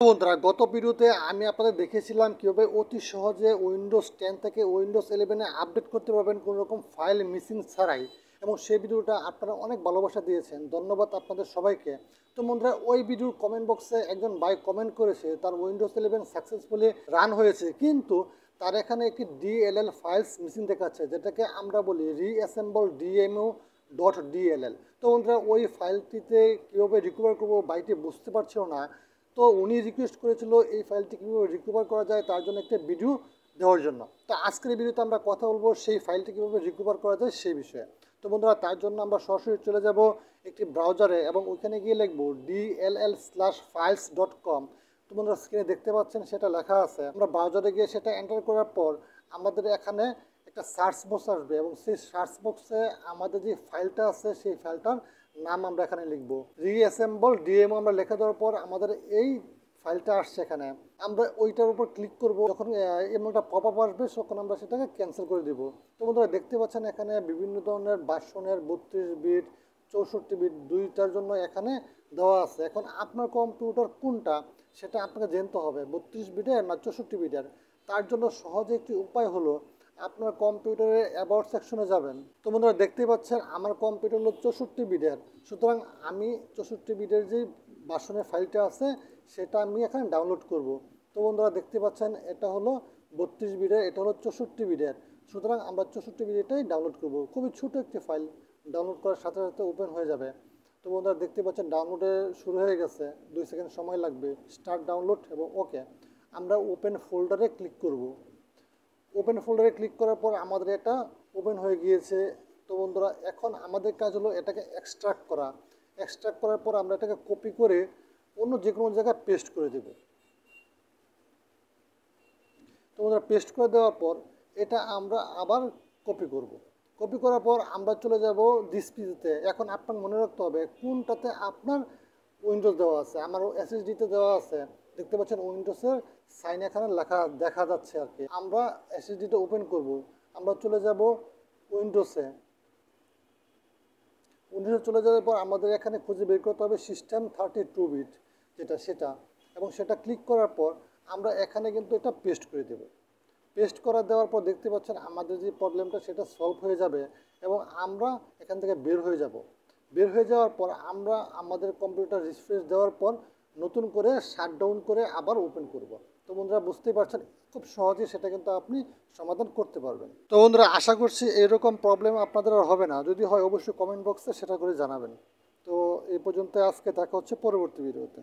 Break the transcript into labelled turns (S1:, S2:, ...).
S1: বন্ধুরা, গত ভিডিওতে আমি আপনাদের দেখিয়েছিলাম কীভাবে অতি সহজে উইন্ডোজ 10 থেকে উইন্ডোজ 11-এ আপডেট করতে পারবেন কোনো রকম ফাইল মিসিং ছাড়াই। এবং সেই ভিডিওটা আপনারা অনেক ভালোবাসা দিয়েছেন, ধন্যবাদ আপনাদের সবাইকে। তো বন্ধুরা, ওই ভিডিওর কমেন্ট বক্সে একজন ভাই কমেন্ট করেছে তার উইন্ডোজ 11 সাকসেসফুলি রান হয়েছে, কিন্তু তার এখানে একটি ডিএলএল ফাইলস মিসিং দেখাচ্ছে, যেটাকে আমরা বলি রিঅ্যাসেম্বল ডিএমও ডট ডিএলএল। তো বন্ধুরা, ওই ফাইলটিতে কীভাবে রিকভার করবো বাইটি বুঝতে পারছিল না। তো উনি রিকোয়েস্ট করেছিল এই ফাইলটি কীভাবে রিকভার করা যায় তার জন্য একটা ভিডিও দেওয়ার জন্য। তো আজকের এই ভিডিওতে আমরা কথা বলবো সেই ফাইলটি কীভাবে রিকভার করা যায় সেই বিষয়ে। তো বন্ধুরা, তার জন্য আমরা সরাসরি চলে যাব একটি ব্রাউজারে এবং ওইখানে গিয়ে লিখবো dll/files.com। তো বন্ধুরা, স্ক্রিনে দেখতে পাচ্ছেন সেটা লেখা আছে। আমরা ব্রাউজারে গিয়ে সেটা এন্টার করার পর আমাদের এখানে একটা সার্চ বক্স আসবে এবং সেই সার্চ বক্সে আমাদের যে ফাইলটা আছে সেই ফাইলটার নাম আমরা এখানে লিখবো রিঅ্যাসেম্বল ডিএমও। আমরা লেখা দেওয়ার পর আমাদের এই ফাইলটা আসছে এখানে, আমরা ওইটার উপর ক্লিক করব। যখন এমন একটা পপ আপ আসবে তখন আমরা সেটাকে ক্যান্সেল করে দিব। তো বন্ধুরা, দেখতে পাচ্ছেন এখানে বিভিন্ন ধরনের ভার্সনের 32 বিট 64 বিট দুইটার জন্য এখানে দেওয়া আছে। এখন আপনার কম্পিউটার কোনটা সেটা আপনাকে জানতে হবে, 32 বিটের না 64 বিটের। তার জন্য সহজে একটি উপায় হলো আপনার কম্পিউটারের অ্যাবাউট সেকশনে যাবেন। তো বন্ধুরা, দেখতেই পাচ্ছেন আমার কম্পিউটার হলো 64 বিটের, সুতরাং আমি 64 বিটের যে ভার্সনের ফাইলটা আছে সেটা আমি এখানে ডাউনলোড করব। তো বন্ধুরা, দেখতে পাচ্ছেন এটা হলো 32 বিটের, এটা হলো 64 বিটের, সুতরাং আমরা 64 বিটেরটাই ডাউনলোড করব। খুবই ছোটো একটি ফাইল, ডাউনলোড করার সাথে সাথে ওপেন হয়ে যাবে। তো বন্ধুরা, দেখতে পাচ্ছেন ডাউনলোডে শুরু হয়ে গেছে, 2 সেকেন্ড সময় লাগবে। স্টার্ট ডাউনলোড এবং ওকে। আমরা ওপেন ফোল্ডারে ক্লিক করব। ওপেন ফোল্ডারে ক্লিক করার পর আমাদের এটা ওপেন হয়ে গিয়েছে। তো বন্ধুরা, এখন আমাদের কাজ হলো এটাকে এক্সট্রাক্ট করা। এক্সট্রাক্ট করার পর আমরা এটাকে কপি করে অন্য যে কোনো জায়গায় পেস্ট করে দেব। তো বন্ধুরা, পেস্ট করে দেওয়ার পর এটা আমরা আবার কপি করব। কপি করার পর আমরা চলে যাব দিস পিসিতে। এখন আপনার মনে রাখতে হবে কোনটাতে আপনার উইন্ডোজ দেওয়া আছে। আমার এসএসডিতে দেওয়া আছে, দেখতে পাচ্ছেন উইন্ডোজের সাইন এখানে লেখা দেখা যাচ্ছে আর কি। আমরা এসএসডিটা ওপেন করব। আমরা চলে যাব উইন্ডোজে। উইন্ডোজে চলে যাওয়ার পর আমাদের এখানে খুঁজে বের করতে হবে সিস্টেম 32 বিট সেটা, এবং সেটা ক্লিক করার পর আমরা এখানে কিন্তু এটা পেস্ট করে দেব। পেস্ট করা দেওয়ার পর দেখতে পাচ্ছেন আমাদের যে প্রবলেমটা সেটা সলভ হয়ে যাবে এবং আমরা এখান থেকে বের হয়ে যাব। বের হয়ে যাওয়ার পর আমরা আমাদের কম্পিউটার রিফ্রেশ দেওয়ার পর নতুন করে শাটডাউন করে আবার ওপেন করব। তো বন্ধুরা, বুঝতেই পারছেন খুব সহজে সেটা কিন্তু আপনি সমাধান করতে পারবেন। তো বন্ধুরা, আশা করছি এরকম প্রবলেম আপনাদের আর হবে না। যদি হয় অবশ্যই কমেন্ট বক্সে সেটা করে জানাবেন। তো এই পর্যন্ত আজকে দেখা হচ্ছে পরবর্তী ভিডিওতে।